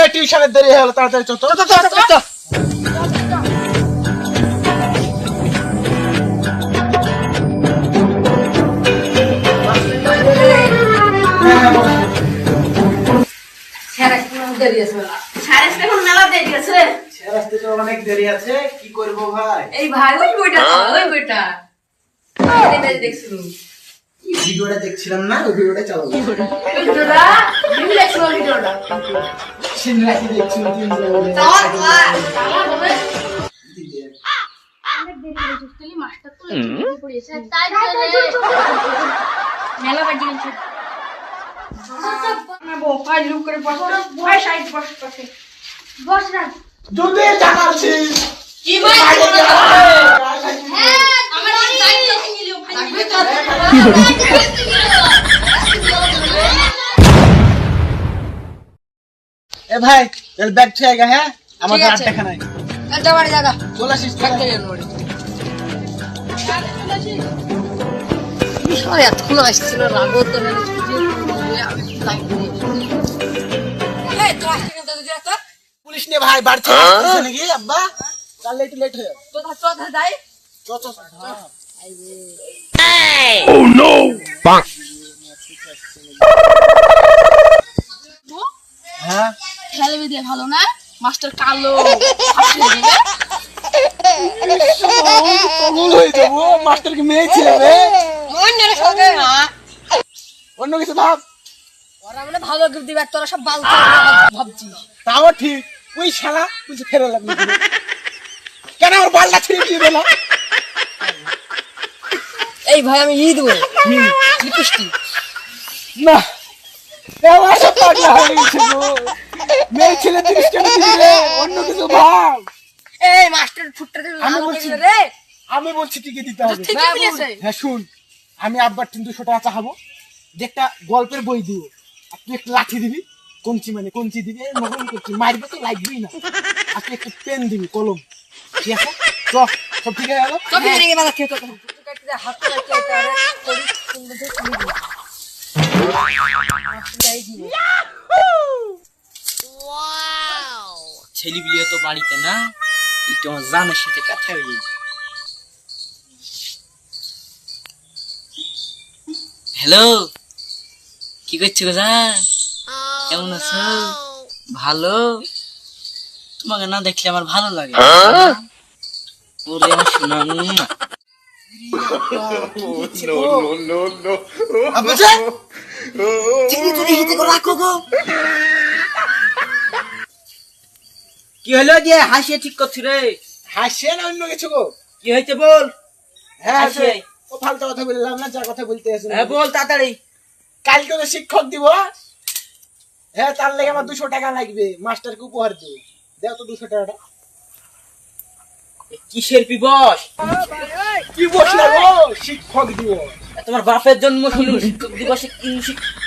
এই টিউশনের দেরি হলো, তাড়াতাড়ি চল চল চল চল চল। অনেক দেরি আছে, কি করবো ভাই? এই ভাই ওই বইটা দেখছিলাম ভিডিওটা দেখছিলাম না, ওই ভিডিওটা চালাবো। সিনরাকি দেখছিলাম, তিন বলে মেলা বাজি গেছে যদি জানাচ্ছিস কি ভাই এ ভাই ব্যাগ ছুঁয়ে গা। হ্যাঁ আমাদের ঠিক 8 আছে। টাকা নাই, জায়গা চলে আসিস তো। এতক্ষণ আসছিল রাগও তো পুলিশ নিয়ে ভাই বাড়ি থেকে আসতেছে নাকি আব্বা? তাহলে একটু লেট হয়ে যাবে। চল চল চল। হ্যাঁ খেলবে দিয়ে ভালো না মাস্টার কালো কবুল হয়ে যাবো। মাস্টার কি মেয়ে ছিল রে? অন্য কিছু ভাব। ওরা মানে ভালো গিফট দিবে তোরা সব বাল ভাবছিস তাও ঠিক। ওই শালা কিছু ফেরে লাগলো কেন? আমার বালটা ছিঁড়ে দিয়ে দিল। এই ভাই আমি দেবো লিপস্টিক না এবার সব পাগলা হয়ে গেছে গো। মেয়ে ছেলে 30 টাকা দিবে, অন্য কিছু ভাব। এই মাস্টার ফুটটা আমি বলছি রে আমি বলছি টিকে দিতে হবে। ঠিকই বলেছে হ্যাঁ শুন, আমি আব্বার 200 টাকা চাহাবো, যে একটা গল্পের বই দিব, আর তুই একটা লাঠি দিবি, কঞ্চি দিবি, নকল করছি মারবে তো লাগবেই না, আর তুই একটা পেন দিবি, কলম। ঠিক আছে চল, সব ঠিক হয়ে গেল। চোখে রেগে বাবা খেয়ে তো হাত রাখতে এটা করি সুন্দর ছেলে বিয়ে তো বাড়িতে না, একটু আমার জানের সাথে কথা হয়ে। হ্যালো, কি করছো গো জান? কেমন আছো? ভালো? তোমাকে না দেখলে আমার ভালো লাগে। ওরে আমার সোনা মুন্না। আব্বা যা। কি হলো যে হাসিয়ে ঠিক করছি রে? হাসে না অন্য কিছু গো? কি হয়েছে বল। হ্যাঁ হাসিয়ে। ও ফালতু কথা বললাম না, যা কথা বলতে আছে হ্যাঁ বল তাড়াতাড়ি। কালকে তো শিক্ষক দিব। হ্যাঁ তার লেগে আমার 200 টাকা লাগবে, মাস্টারকে উপহার দিই। দাও তো 200 টাকাটা। কিসের পিবস? কি বসলা গো? শিক্ষক দিব। তোমার বাপের জন্ম শুনু শিক্ষক দিবসে কি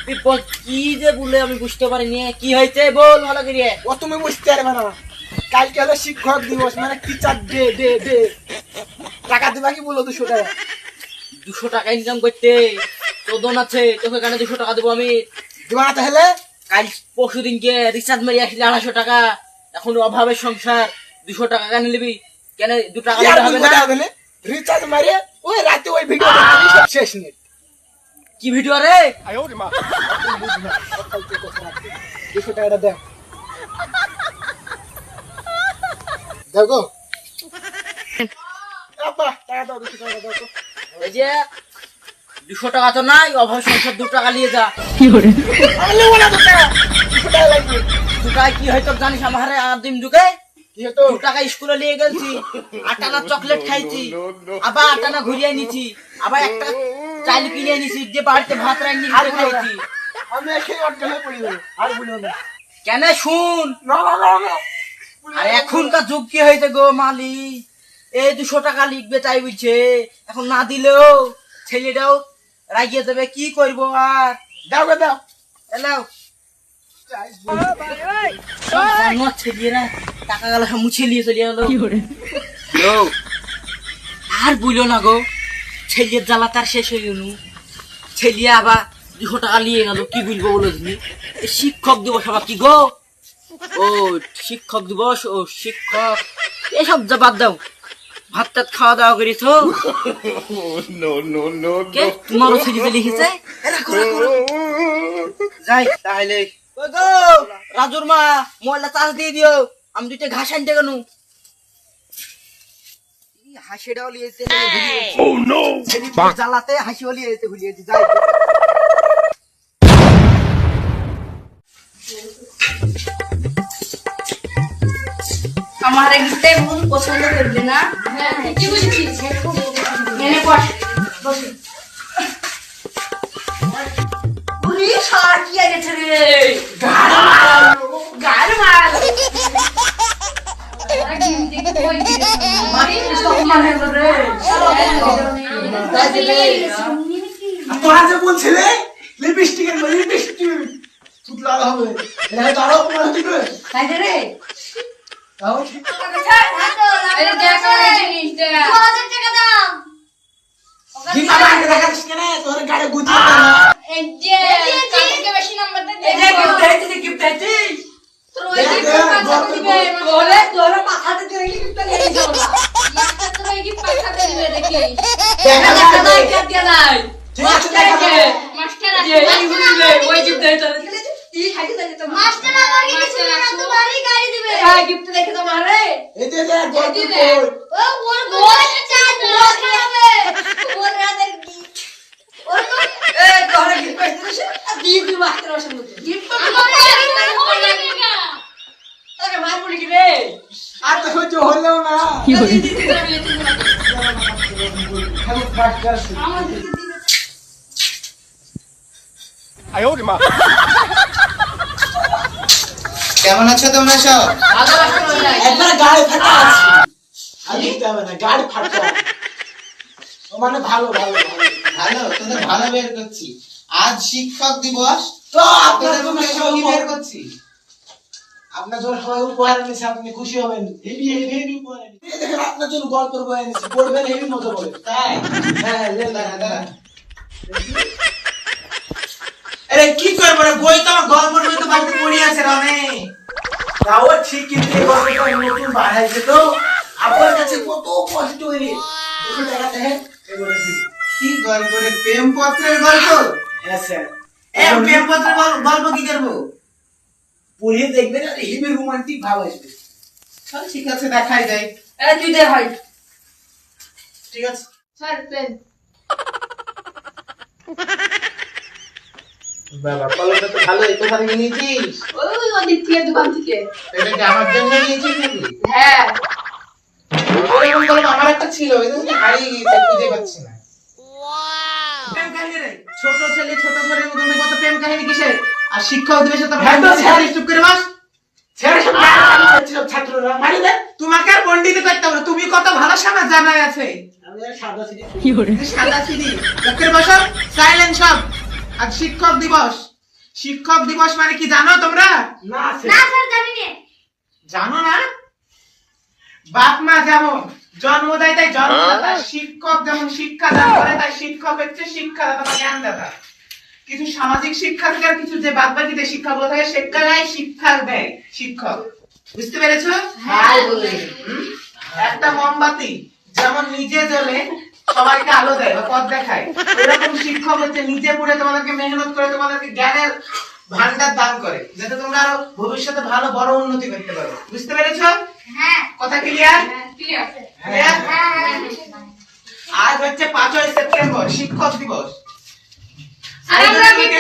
পিপস কি যে বলে আমি বুঝতে পারিনি। কি হয়েছে বল ভালো করে। ও তুমি বুঝতে পারবে না, কালকে হলো শিক্ষক দিবস, মানে টিচার ডে ডে ডে। টাকা দিবা কি বলো? 200 টাকা। 200 টাকা ইনকাম করতে চোদন আছে, তোকে কেন 200 টাকা দেবো আমি? দিবা না তাহলে? কাল পরশু দিনকে রিচার্জ মারি আসলে 250 টাকা, এখন অভাবের সংসার, 200 টাকা কেন নিবি? কেন 2 টাকা কি আর দিতে হবে বলবো না? তাহলে? রিচার্জ মারিয়ে ওই রাতে ওই ভিডিও দেখি, সব শেষ নেই। কি ভিডিও রে? 200 টাকাটা দাও। দাও গো। আব্বা টাকা দাও, 200 টাকা দাও তো। এই যে 200 টাকা তো নাই, অভাব সংসার 2 টাকা নিয়ে যা। আমি নেবো না তো টাকা, 200 টাকা লাগবে। 2 টাকা কি হয়তো জানিস আমার হারে দিন ঢুকে? কি হতো? 2 টাকা স্কুলে নিয়ে গেছি, 8 আনা চকলেট খাইছি, আবার 8 আনা ঘুরিয়ে নিছি, আবার একটা চাল কিনে নিছি, যে বাড়িতে ভাত রান্নি করে খাইছি। আমি এখানে অজ্ঞান হয়ে পড়ে যাবো, আর বলিও না। কেন শুন, না না না না। আর এখনকার যুগ কি হয়েছে গো মালিক, এই 200 টাকা লিখবে তাই বলছে, এখন না দিলেও ছেলেটাও রাগিয়ে দেবে, কি করবো আর? দাও গো দাও। এলাও ছেলেরা টাকা গেল সব মুছে নিয়ে চলে গেল। আর বুঝলো না গো, ছেলের জ্বালা তার শেষ হয়ে গেল। ছেলে আবার 200 টাকা নিয়ে গেল, কি বুঝবো বলো তুমি? শিক্ষক দিবস আবার কি গো? ও শিক্ষক দিবস, ও শিক্ষক, এসব যা বাদ দাও। ভাত টাত খাওয়া দাওয়া করেছো? কে তোমারও ছেলেতে লিখেছে? যাই তাহলে। ওই গো রাজুর মা, মোবাইলটা চার্জ দিয়ে দিও, আমি দুইটা ঘাস আনতে কেন। হাসিটাও লিয়েছে জ্বালাতে, হাসিও লিয়েছে ভুলিয়েছে। যাই আমার গিফটে বহুত পছন্দ করবে না? হ্যাঁ ঠিকই বুঝেছিস। এনে বস বস। বুড়ি শালা কি এনেছে রে? গাল মাল। আরে কি দেখি কই দিছে? মারি সব মানে রে। তোরা যে বলছিলে লিপস্টিকের লিপস্টিক ফুট লাগা হবে, এটা তো আরো কমা দিবে। তাই রে তাও আরে দেখো রে জিনিসটা 2000 টাকা দাম। কি বাবা আগে দেখাচ্ছিস কেন? তোর গাড়ি গুছিয়ে না। এই যে কালকে বেশি নাম্বার দে। এই যে গিফট দিয়েছি, গিফট দিয়েছি। তোর ওই গিফট পাঠাতে দিবে বলে তোর পাঠাতে দিবে গিফট নিয়ে যাও না। মাস্টার তোর ওই গিফট পাঠাতে দিবে দেখি। দেখা দাই কে দিয়ে নাই। ঠিক আছে দেখা মাস্টার আছে এই বলবে ওই গিফট দেয় তোর। কি খাইতে দেয় তো মাস্টার আমার কি কিছু না, তোমারই গাড়ি দিবে। এই গিফট দেখে তোমারে এই যে গল্প কই ও ওর গোল চাই গোল খাবে ওর রাতের গিফট ওর তো এই তোরে গিফট পাইছিস? দিয়ে দিই মাস্টার ওর সামনে গিফট তো তোমার লাগেগা তোকে মার বলি কি রে? আর তো সহ্য হলো না। কি হই? খালি ফাট করছিস। আমার দিদি দিবে কেমন আছো তোমরা সব? ভালো লাগলো না। একবার গাড়ি ফাটা আছে, আর দিতে হবে না, গাড়ি ফাটা। ও মানে ভালো ভালো ভালো। ভালো, তোদের ভালো বের করছি। আজ শিক্ষক দিবস, তো আপনার তোদের জন্য মুখে সবাই কি বের করছি? আপনার জন্য সবাই উপহার এনেছে, আপনি খুশি হবেন। হেভি হেভি হেভি উপহার এনেছে। এই দেখেন আপনার জন্য গল্পের বই এনেছে, পড়বেন, হেভি মজা পাবেন। তাই? হ্যাঁ লেন দাঁড়া, দাঁড়া। আরে কি করব রে, বই তো আমার গল্পের বই তো বাড়িতে পড়ে আছে রমে। তাও ঠিক, কিন্তু এই গল্পটা নতুন বাড়াইছে তো আপনার কাছে কত কষ্ট হয়ে একটু দেখা দেখেন এই বলেছি। কি গল্প রে? প্রেম পত্রের গল্প? হ্যাঁ স্যার, এই প্রেম পত্রের গল্প কি করব? পড়িয়ে দেখবেন আর হেভি রোমান্টিক ভাব আসবে। চল ঠিক আছে, দেখাই যায়। আরে তুই দে ভাই ঠিক আছে স্যার পেন বাবা, কলমটা তো ভালোই। কোথা থেকে নিয়েছিস? ওই ওদিক থেকে দোকান থেকে এটা কি আমার জন্য নিয়েছিস নাকি? হ্যাঁ ওরকম কলম আমার একটা ছিল, এটা তো হারিয়ে গেছে, খুঁজে পাচ্ছি না। প্রেম কাহিনী রে, ছোট ছেলে ছোট ছেলের মতো মেয়ে, কত প্রেম কাহিনী কিসের? আর শিক্ষক দিবসে তো হ্যাঁ তো স্যার। চুপ করে বস। ছেড়ে সব গাড়ি চালাচ্ছে সব ছাত্ররা, মারি দেন। তোমাকে আর পণ্ডিত করতে হবে না, তুমি কত ভালো সমাজ জানাই আছে। আমি আর সাদা সিটি সাদা সিঁড়ি চুপ করে বসো, সাইলেন্ট সব। আজ শিক্ষক দিবস। শিক্ষক দিবস মানে কি জানো তোমরা? না স্যার, না স্যার জানি না জানো না? বাপ মা যেমন জন্ম দেয় তাই জন্মদাতা, শিক্ষক যেমন শিক্ষা দান করে তাই শিক্ষক হচ্ছে শিক্ষাদাতা বা জ্ঞানদাতা। কিছু সামাজিক শিক্ষা থেকে আর কিছু যে বাদ বাকি যে শিক্ষাগুলো থাকে সেগুলাই শিক্ষা দেয় শিক্ষক। বুঝতে পেরেছো? হ্যাঁ বলে হুম? একটা মোমবাতি যেমন নিজে জ্বলে সবাইকে আলো দেয় বা পথ দেখায়, এরকম শিক্ষক হচ্ছে নিজে পড়ে তোমাদেরকে মেহনত করে তোমাদেরকে জ্ঞানের ভান্ডার দান করে, যাতে তোমরা আরো ভবিষ্যতে ভালো বড় উন্নতি করতে পারো। বুঝতে পেরেছো? হ্যাঁ কথা ক্লিয়ার? Clear clear? হ্যাঁ আজ হচ্ছে 5ই সেপ্টেম্বর, শিক্ষক দিবস। আর আমরা তোমাকে